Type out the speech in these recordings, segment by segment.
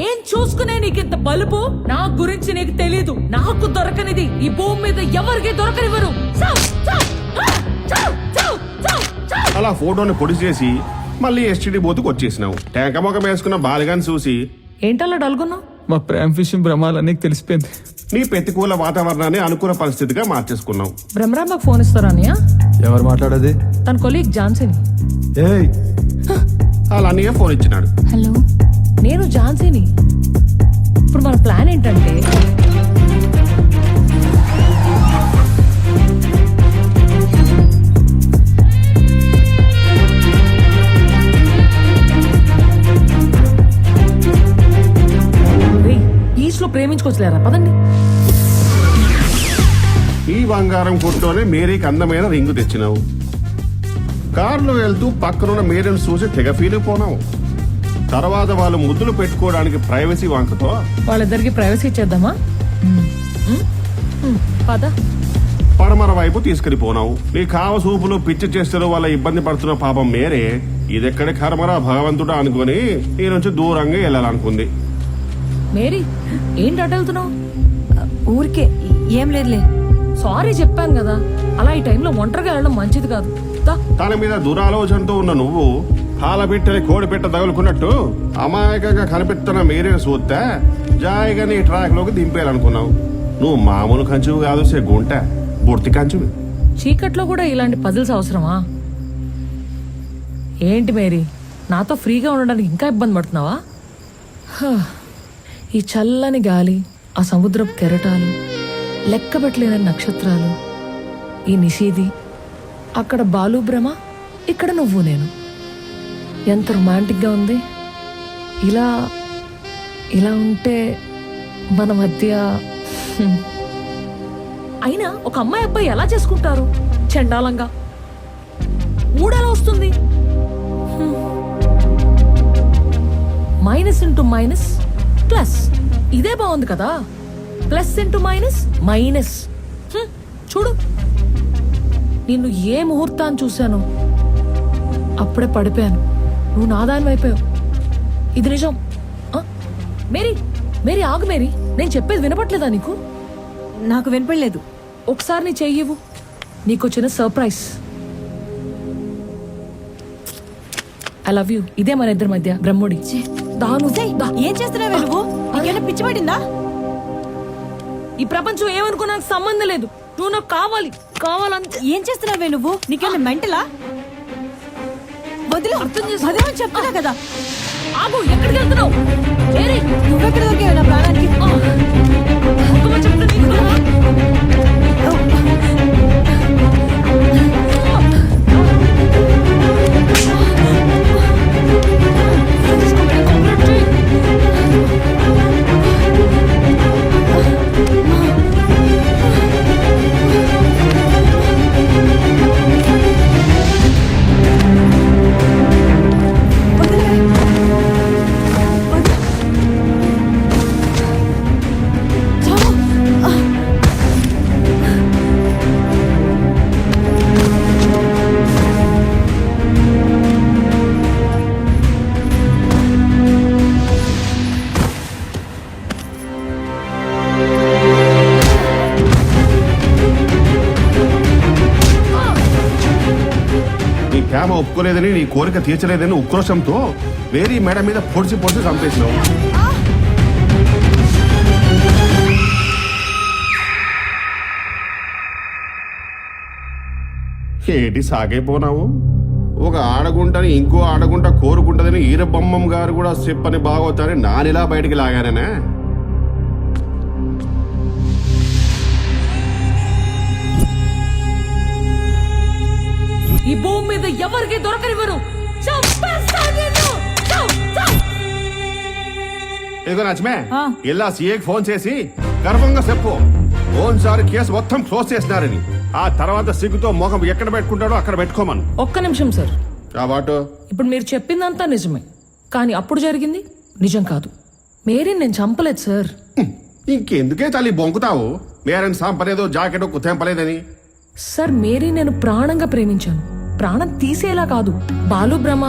ఏం చూసుకునే నీకింత బలుపు? నా గురించి నీకు తెలీదు. నాకు దొరకనిది ఈ భూమి మీద ఎవరికి దొరకనివ్వరు. చావ్, చావ్, చావ్, చావ్, చావ్, చావ్. అలా ఫోటోని పొడి చేసి మళ్ళీ ఎస్టీడీ బూత్కి వచ్చేసినావు. టెంక మొఖం వేసుకున్న బాలిగాని చూసి ఏంటలా డల్గొన్నావు? మా ప్రేమ విషయం భ్రమాలన్నీ తెలిసిపోయింది. నీ ప్రతికూల వాతావరణాన్ని అనుకూల పరిస్థితిగా మార్చేసుకున్నావు. బ్రహ్మరాంబకు ఫోన్ ఇస్తారా అన్నయ్య? ఎవరు మాట్లాడేది? తన కొలీగ్ ఝాన్సీని. ఏయ్, అలా అన్నయ్య ఫోన్ ఇచ్చినాడు. హలో, నేను ఝాన్సీని. ఇప్పుడు మన ప్లాన్ ఏంటంటే బీచ్ లో ప్రేమించుకోవచ్చులేరా, పదండి. ఈ బంగారం కొట్టులోనే మేరీకి అందమైన రింగు తెచ్చినావు. కారులో వెళ్తూ పక్కనున్న మేరీని చూసి తెగ ఫీల్ అయిపోనావు. తర్వాత వాళ్ళు ముద్దులు పెట్టుకోవడానికి ప్రైవసీ వంకతో వాళ్ళిద్దరికి ప్రైవసీ ఇచ్చేద్దామా? పద. పడమర వైపు తీసుకెళ్లిపోనావు. నీ కావ సూపులు పిచ్చి చేస్తూ వాళ్ళ ఇబ్బంది పడుతున్న పాపం మేరే ఇదెక్కడి కర్మరా భగవంతుడా అనుకుని ఈ నుంచి దూరంగా వెళ్ళాలనుకుంది. మేరీ, ఏంటి అటెళ్తున్నావు? ఊరికే ఏం లేదులే. సారీ చెప్పాను కదా, అలా ఈ టైంలో ఒంటరిగా వెళ్ళడం మంచిది కాదు. దా. తన మీద దురాలోచనతో ఉన్న నువ్వు పాలబిట్టని కోడిపెట్ట తగులుకున్నట్టు అమాయకంగా కనిపెడుతున్న మీరే చూస్తే జాయిగా నీ ట్రాక్ లోకి దింపేయాలనుకున్నావు. నువ్వు మామూలు కంచువు కాదు, సే గుంట బుర్తి కంచువి. చీకట్లో కూడా ఇలాంటి పజిల్స్ అవసరమా? ఏంటి మేరీ, నాతో ఫ్రీగా ఉండడానికి ఇంకా ఇబ్బంది పడుతున్నావా? ఈ చల్లని గాలి, ఆ సముద్రపు కెరటాలు, లెక్కబెట్టలేని నక్షత్రాలు, ఈ నిషీది, అక్కడ బాలు భ్రమ, ఇక్కడ నువ్వు నేను. ఎంత రొమాంటిక్గా ఉంది. ఇలా ఇలా ఉంటే మన మధ్య అయినా ఒక అమ్మాయి అబ్బాయి ఎలా చేసుకుంటారు? చండాలంగా ఊడలా వస్తుంది. మైనస్ ఇంటూ మైనస్ ప్లస్, ఇదే బాగుంది కదా. Plus into minus minus. చూడు, నిన్ను ఏ ముహూర్తాన్ని చూశాను అప్పుడే పడిపోయాను. నువ్వు నాదాని అయిపోయావు. ఇది నిజం. మేరీ, మేరీ ఆగు మేరీ, నేను చెప్పేది వినపట్లేదా నీకు? నాకు వినపడలేదు. ఒకసారి నీ చెయ్యవు, నీకు చిన్న సర్ప్రైజ్. I love you. ఇదే మన ఇద్దరి మధ్య బ్రహ్ముడి. దాను ఏం చేస్తున్నావే నువ్వు? నీకేమైనా పిచ్చి పడిందా? ఈ ప్రపంచం ఏమనుకో నాకు సంబంధం లేదు. నువ్వు నాకు కావాలి, కావాలంతే. ఏం చేస్తున్నావే నువ్వు? నీకేమైనా మెంటలా? వదిలి అర్థం చేసుకో. వదిలేమని చెప్తున్నా కదా. ఆగు, ఎక్కడికి వెళ్తున్నావు? మేరీ, నువ్వెక్కడ దొరికావు నా ప్రాణానికి? ఒక్క చెప్తే నీకు దూరమా? ప్రేమ ఒప్పుకోలేదని, నీ కోరిక తీర్చలేదని ఉక్రోషంతో వేరే మేడ మీద పొడిచి చంపేసినావు. ఏంటి సాగైపోనావు? ఒక ఆడగుంటని ఇంకో ఆడగుంట కోరుకుంటదని ఈరబొమ్మం గారు కూడా చెప్పని బాగోతారని నానిలా బయటికి లాగానే. ఈ భూమి మీద ఎవరికి దొరకనివ్వరు. ఇదిగో నచ్చమే, ఇలా సీఏకి ఫోన్ చేసి గర్వంగా చెప్పు ఓన్సారి కేసు మొత్తం క్లోజ్ చేసినారని. ఆ తర్వాత సిగ్గుతో మొహం ఎక్కడ పెట్టుకుంటాడో అక్కడ పెట్టుకోమను. ఒక్క నిమిషం సార్. కాబట్టి ఇప్పుడు మీరు చెప్పిందంతా నిజమే, కానీ అప్పుడు జరిగింది నిజం కాదు. మేరీని నేను చంపలేదు సార్. ఇంకెందుకే తల్లి బొంకుతావు? మేరని చంపలేదో జాకెట్ తెంపలేదని. సార్, మేరీ నేను ప్రాణంగా ప్రేమించాను. ప్రాణం తీసేలా కాదు. బాలు బ్రహ్మ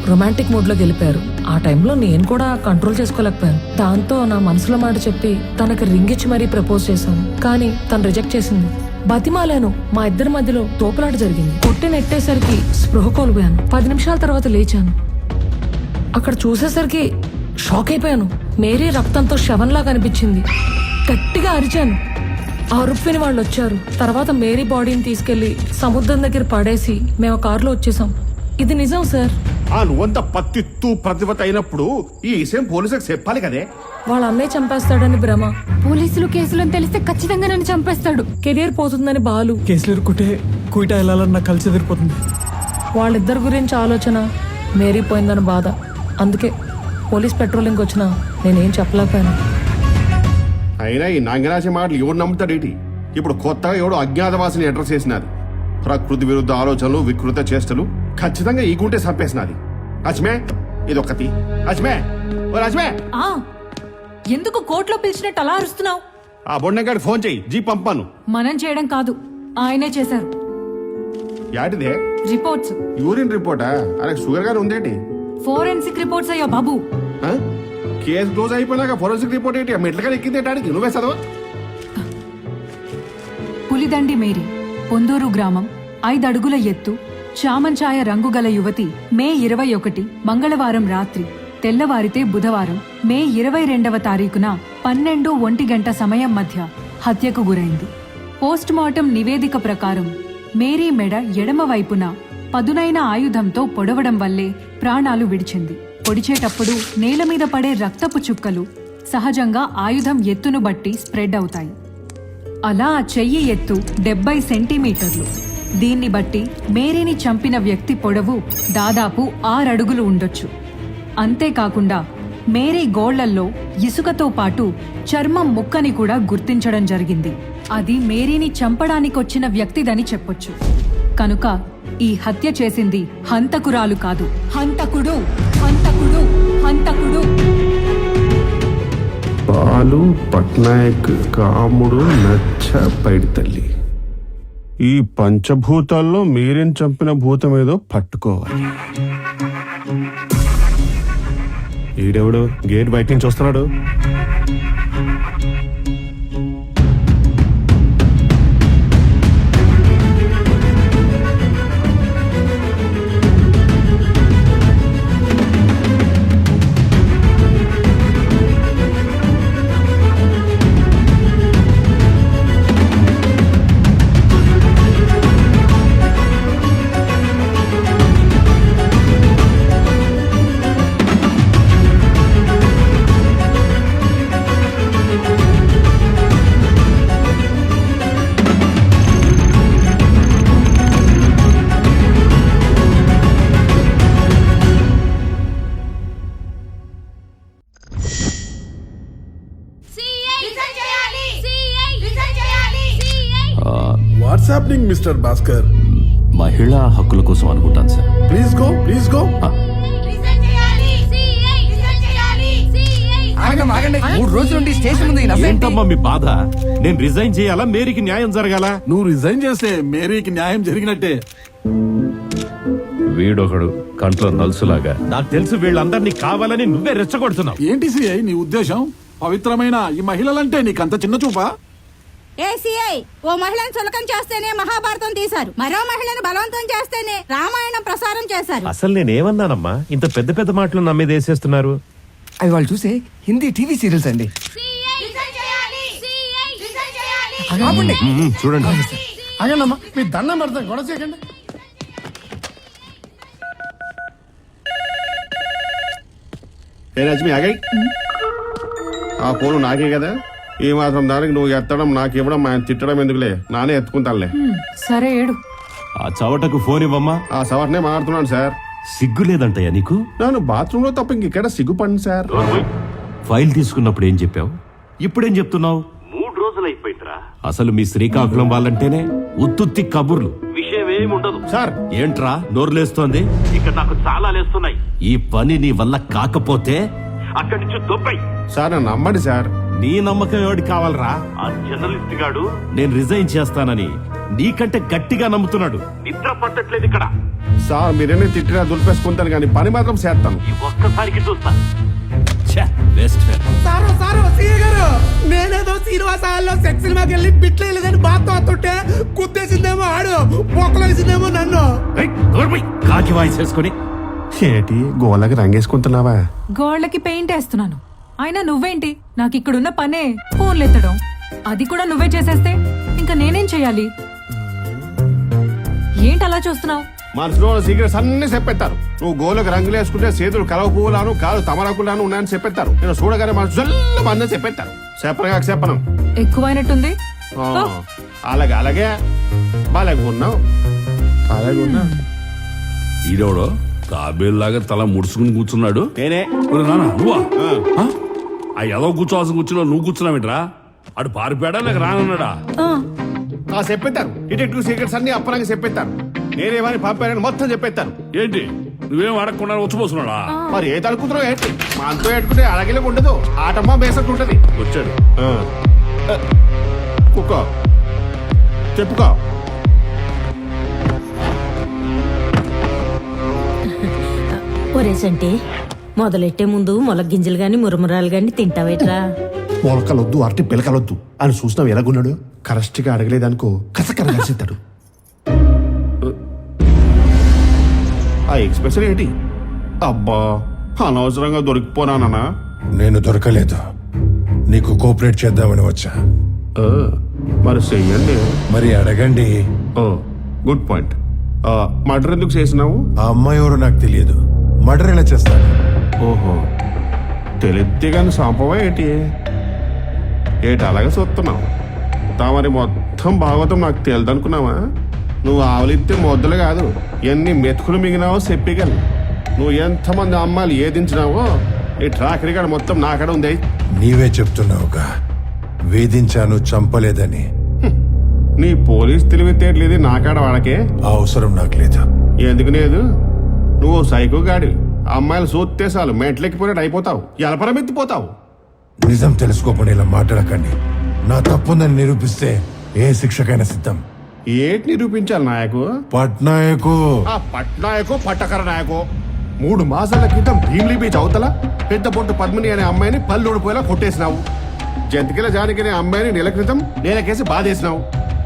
రొమాంటిక్ మూడ్ లో గెలిపారు. ఆ టైంలో నేను కూడా కంట్రోల్ చేసుకోలేకపోయాను. దాంతో నా మనసులో మాట చెప్పి తనకి రింగ్ ఇచ్చి మరీ ప్రపోజ్ చేశాను. కానీ తను రిజెక్ట్ చేసింది. బతిమాలాను. మా ఇద్దరి మధ్యలో తోపులాట జరిగింది. కొట్టి నెట్టేసరికి స్పృహ కోల్పోయాను. 10 నిమిషాల తర్వాత లేచాను. అక్కడ చూసేసరికి షాక్ అయిపోయాను. మేరీ రక్తంతో శవంలా కనిపించింది. గట్టిగా అరిచాను. ఆ అరుపుని వాళ్ళు వచ్చారు. తర్వాత మేరీ బాడీని తీసుకెళ్లి సముద్రం దగ్గర పడేసి మేము కారులో వచ్చేసాం. ఇది నిజం సార్. నువ్వంత పత్తిత్తు ప్రతిభత అయినప్పుడు ఈ విషయం పోలీసులకు చెప్పాలి కదే. వాళ్ళ అన్నయ్య చంపేస్తాడని భ్రమ. పోలీసులు కేసులను తెలిస్తే ఖచ్చితంగా నన్ను చంపేస్తాడు. కెరియర్ పోతుందని బాలు. కేసులు ఇరుక్కుంటే కుయిట వెళ్ళాలని నాకు కలిసి ఎదిరిపోతుంది. వాళ్ళిద్దరి గురించి ఆలోచన, మేరీ పోయిందని బాధ. అందుకే పోలీస్ పెట్రోలింగ్ వచ్చినా నేనేం చెప్పలేకపోయాను. అయినా ఈ నాంగరాజే మాటలు ఎవడు నమ్ముతాడేటి? ఇప్పుడు కొత్తగా ఎవడు అజ్ఞాతవాసిని అడ్రస్ చేసినది. ప్రకృతి విరుద్ధ ఆలోచనలు, వికృత చేష్టలు ఖచ్చితంగా ఈ గుంటే చంపేసినది. అజ్మే ఇదొక్కటి. అజ్మే ఓ అజ్మే, ఆ ఎందుకు కోర్టులో పిలిచినట్టు అలా అరుస్తున్నావు? ఆ బొండగాడి ఫోన్ చెయ్యి, జీప్ పంపాను. మనం చేయడం కాదు, ఆయనే చేశారు. యాటిదే? రిపోర్ట్స్, యూరిన్ రిపోర్టా? అరే షుగర్ గారు ఉందేటి? ఫోరెన్సిక్ రిపోర్ట్స్ అయ్యా బాబు. ఆ? కేసు క్లోజ్ అయిపోయినాక ఫోరెన్సిక్ రిపోర్ట్ ఏంటి? మెట్లగా ఎక్కిందేటానికి నువ్వే చదవ. పులిదండి మేరీ, పొందూరు గ్రామం, 5 అడుగుల ఎత్తు, చామంచాయ రంగుగల యువతి మే 21 మంగళవారం రాత్రి తెల్లవారితే బుధవారం మే 22వ తారీఖున 12:01 గంట సమయం మధ్య హత్యకు గురైంది. పోస్ట్ మార్టం నివేదిక ప్రకారం మేరీ మెడ ఎడమ వైపున పదునైన ఆయుధంతో పొడవడం వల్లే ప్రాణాలు విడిచింది. పొడిచేటప్పుడు నేల మీద పడే రక్తపు చుక్కలు సహజంగా ఆయుధం ఎత్తును బట్టి స్ప్రెడ్ అవుతాయి. అలా ఆ చెయ్యి ఎత్తు 70 సెంటీమీటర్లు. దీన్ని బట్టి మేరీని చంపిన వ్యక్తి పొడవు దాదాపు 6 అడుగులు ఉండొచ్చు. అంతేకాకుండా మేరీ గోళ్లల్లో ఇసుకతో పాటు చర్మం ముక్కని కూడా గుర్తించడం జరిగింది. అది మేరీని చంపడానికొచ్చిన వ్యక్తిదని చెప్పొచ్చు. కనుక ఈ హత్య చేసింది హంతకురాలు కాదు, హంతకుడు, హంతకుడు, హంతకుడు. బాలు పట్నాయక్ కాముడు నచ్చ పైడి తల్లి. ఈ పంచభూతాల్లో మీరేం చంపిన భూతం ఏదో పట్టుకోవాలి. ఈడెవడు గేట్ బయట నుంచి వస్తున్నాడు? What's happening mister Bhaskar? మహిళా హక్కుల కోసం అనుకుంటాను sir. Please go, please go. ఆగండి, 3 రోజుల నుండి స్టేషన్ ఉంది. ఏంటమ్మా మీ బాధ? నేను రిజైన్ చేయాలా? మేరీకి న్యాయం జరగాల? నువ్వు రిజైన్ చేస్తే మేరీకి న్యాయం జరిగినట్టే. వీడొకడు కంట్లో నలుసులాగా. నాకు తెలుసు వీళ్ళందరినీ కావాలని నువ్వే రెచ్చగొడుతున్నావు. ఏంటి సిఐ నీ ఉద్దేశం? పవిత్రమైన ఈ మహిళలంటే నీకంత చిన్న చూపా? ఏసీఐ ఓ మహిళను చులకం చేస్తేనే మహాభారతం తీశారు, మరో మహిళను బలవంతం చేస్తేనే రామాయణం ప్రసారం చేశారు. అసలు నేనేమన్నానమ్మా? ఇంత పెద్ద పెద్ద మాటలు నమ్మేది వేసేస్తున్నారు. అవి వాళ్ళు చూసే హిందీ టీవీ సీరియల్స్ అండి. చూడండి, అగండమ్మా, మీ దండం పెడతాం, గొడవ చేయకండి. ఏ లక్ష్మి ఆగాయి. ఆ ఫోను నాకే కదా. ఈ మాత్రం దానికి నువ్వు ఎత్తడం, నాకు ఇవ్వడం, ఆయన తిట్టడం ఎందుకులే, నానే ఎత్తుకుంటానులే. సరే ఏడు. ఆ చవటకు ఫోన్ ఇవ్వమ్మా. ఆ సవటనే మాట్లాడుతున్నాను సార్. సిగ్గు లేదంటయ్యా నీకు? నన్ను బాత్రూంలో తప్ప ఇంకెక్కడ సిగ్గుపడింది సార్. ఫైల్ తీసుకున్నప్పుడు ఏం చెప్పావు? ఇప్పుడేం చెప్తున్నావు? 3 రోజులు అయిపోయిందిరా. అసలు మీ శ్రీకాకుళం వాళ్ళంటేనే ఉత్తుత్తి కబుర్లు, విషయం ఏముండదు. సార్ ఏంట్రా నోరులేస్తోంది? ఇక్కడ నాకు చాలా లేస్తున్నాయి. ఈ పని నీ వల్ల కాకపోతే అక్కడి నుంచి దొబ్బై. సార్ నన్ను నమ్మండి సార్. నీ నమ్మకం ఎవరికి కావాలరా? ఆ జర్నలిస్ట్ గాడు నేను రిజైన్ చేస్తానని నీకంటే గట్టిగా నమ్ముతున్నాడు. నిద్ర పట్టట్లేదు ఇక్కడ. సార్ మీరేనే తిట్టినా దులిపేసుకుంటాను కానీ పని మాత్రం చేస్తాను. ఈ ఒక్కసారికి చూస్తా. బెస్ట్ సారు సారు సీఏ గారు, నేనేదో శ్రీనివాసాల్లో సెక్స్ సినిమాకి వెళ్ళి బిట్లు వెళ్ళదని బాధతో అత్తుంటే కుత్తేసిందేమో ఆడు, పొక్కలేసిందేమో నన్ను. కాకి వాయిస్ వేసుకొని ఏటి గోళ్ళకి రంగేసుకుంటున్నావా? గోళ్ళకి పెయింట్ వేస్తున్నాను. అయినా నువ్వేంటి, నాకు ఇక్కడున్న పనే ఫోన్లు ఎత్తడం. అది కూడా నువ్వే చేసేస్తే ఇంకా నేనేం చెయ్యాలి? ఏంటి అలా చూస్తున్నావు? మనసులో సీక్రెట్స్ అన్ని చెప్పేస్తారు. నువ్వు గోళ్ళకి రంగులు వేసుకుంటే చేతులు కలవ పువ్వులాను కాదు తమరాకులాను ఉన్నాయని చెప్పేస్తారు. నేను చూడగానే మనసు మందని చెప్పేస్తారు. చెప్పనగా చెప్పను ఎక్కువైనట్టుంది. అలాగే అలాగే బాగా ఉన్నావు. అలాగే ఉన్నావు. ఈడోడో తాబేల్లాగా తల ముడుచుకుని కూర్చున్నాడు. నేనే నువ్వా? ఆ ఎదో కూర్చోవాల్సిన కూర్చులో నువ్వు కూర్చున్నావేంట్రా? అటు పారిపోయాడా లేక రానన్నాడా? చెప్పేస్తారు. డిటెక్టివ్ సీక్రెట్స్ అన్ని అప్పరంగా చెప్పేస్తారు. నేనేమని పంపారని మొత్తం చెప్పేస్తారు. ఏంటి నువ్వేం అడగకుండా వచ్చిపోతున్నాడా? మరి ఏ తడుకుతున్నావు ఏంటి? మా అంతో పెట్టుకుంటే అడగలే ఉండదు, ఆటమ్మ బేసట్టు ఉంటది. వచ్చాడు. కుక్క చెప్పుకో. ఒరేసంటే మొదలెట్టే ముందు మొలక గింజలు గాని మురమురాలు గాని తింటావేట్రా? మొలకలొద్దు అరటి పిలకలొద్దు అని చూసినావు ఎలాగున్నాడు. కరెక్ట్ గా అడగలేదనుకో కసకర కలిసిస్తాడు. ఆ ఎక్స్ప్రెషన్ ఏంటి? అబ్బా అనవసరంగా దొరికిపోనానా? నేను దొరకలేదు, నీకు కోఆపరేట్ చేద్దామని వచ్చా. మరి చెయ్యండి. మరి అడగండి. Good point. మర్డర్ ఎందుకు చేసినావు? ఆ అమ్మాయి ఎవరో నాకు తెలియదు, మర్డర్ ఎలా చేస్తాను? ఓహో తెలిస్తే కానీ సంపవా ఏంటి? అలాగే చూస్తున్నావు. తామరి మొత్తం భాగవతం నాకు తెలియదనుకున్నావా? నువ్వు ఆవలిస్తే మొద్దలు కాదు, ఎన్ని మెతుకులు మిగినావో చెప్పగలను. నువ్వు ఎంతమంది అమ్మాయిలు ఏదించినావో ఈ ట్రాక్ రికార్డ్ మొత్తం నాకడ ఉంది. నీవే చెప్తున్నావుగా వేధించాను, చంపలేదని. నీ పోలీస్ తెలివితేటలేదు నాకాడ వాడకే. ఆ అవసరం నాకు లేదు. ఎందుకు లేదు? నువ్వు సైకో గాడి. అమ్మాయిలు చూస్తే చాలు మెంట్లెక్కిపోయినట్టు అయిపోతావు, ఎలపరమెత్తిపోతావు. నిజం తెలుసుకోకుండా ఇలా మాట్లాడకండి. నా తప్పుందని నిరూపిస్తే ఏ శిక్షకైనా సిద్ధం. ఏంటి నిరూపించాలి నాయకు? పట్నాయకు పట్నాయకు పట్టకర నాయకు 3 మాసాల క్రితం భీమ్లీ బీచ్ అవతల పెద్ద పొట్టు పద్మిని అనే అమ్మాయిని పల్లూడిపోయేలా కొట్టేసినావు. జంతికల జానకి అనే అమ్మాయిని నెల క్రితం నేలకేసి బాధేసినావు.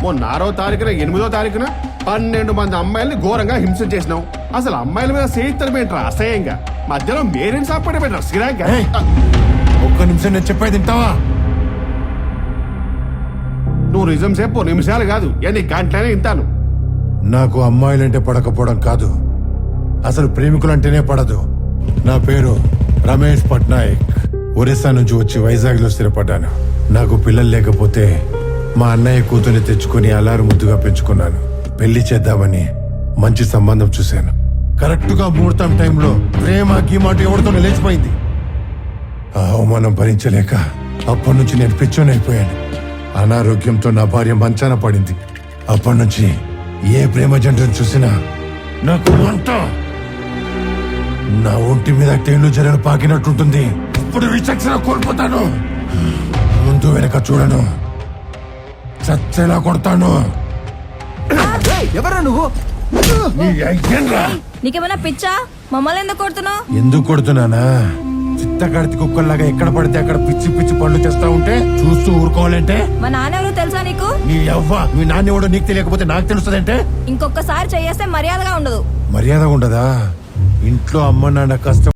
మొన్న 6వ తారీఖున 8వ తారీఖున 12 మంది అమ్మాయిల్ని ఘోరంగా హింస చేసినావు. అసలు అమ్మాయిల మీద చేయిస్తారు ఏంట్రా అసహ్యంగా? మధ్యలో మేరేం సాపడే పెట్టరా సిరాగ్గా? ఒక్క నిమిషం నేను చెప్పేది తింటావా? నువ్వు నిజం చెప్పు, నిమిషాలు కాదు, ఎన్ని గంటలైనా వింటాను. నాకు అమ్మాయిలంటే పడకపోవడం కాదు, అసలు ప్రేమికులంటేనే పడదు. నా పేరు రమేష్ పట్నాయక్. ఒరిస్సా నుంచి వచ్చి వైజాగ్ లో స్థిరపడ్డాను. నాకు పిల్లలు లేకపోతే మా అన్నయ్య కూతుర్ని తెచ్చుకుని అలారు ముద్దుగా పెంచుకున్నాను. పెళ్లి చేద్దామని మంచి సంబంధం చూశాను. కరెక్ట్ గా ముహూర్తం టైంలో ప్రేమ గీమాట ఎవరితో లేచిపోయింది. ఆ అవమానం భరించలేక అప్పటి నుంచి నేను పిచ్చోనైపోయాను. అనారోగ్యంతో నా భార్య మంచాన పడింది. అప్పటి నుంచి ఏ ప్రేమ జంటను చూసినా నాకు వంట, నా ఒంటి మీద తేళ్లు జరలు పాకినట్టుంటుంది. ఇప్పుడు విచక్షణ కోల్పోతాను. ముందు వెనక చూడను, చచ్చేలా కొడతాను. ఎవరా నువ్వు? నీకేమైనా పిచ్చా? మమ్మల్ని ఎందుకు కొడుతున్నావు? ఎందుకు కొడుతున్నానా? చిత్తగడితి కుక్కల్లాగా ఎక్కడ పడితే అక్కడ పిచ్చి పిచ్చి పనులు చేస్తా ఉంటే చూస్తూ ఊరుకోవాలంటే? మా నాన్న ఎవరో తెలుసా నీకు? నీ అవ్వ, మీ నాన్న ఎవడో నీకు తెలియకపోతే నాకు తెలుస్తుందంటే? ఇంకొకసారి చేయేస్తే మర్యాదగా ఉండదు. మర్యాద ఉండదా? ఇంట్లో అమ్మ నాన్న కష్టం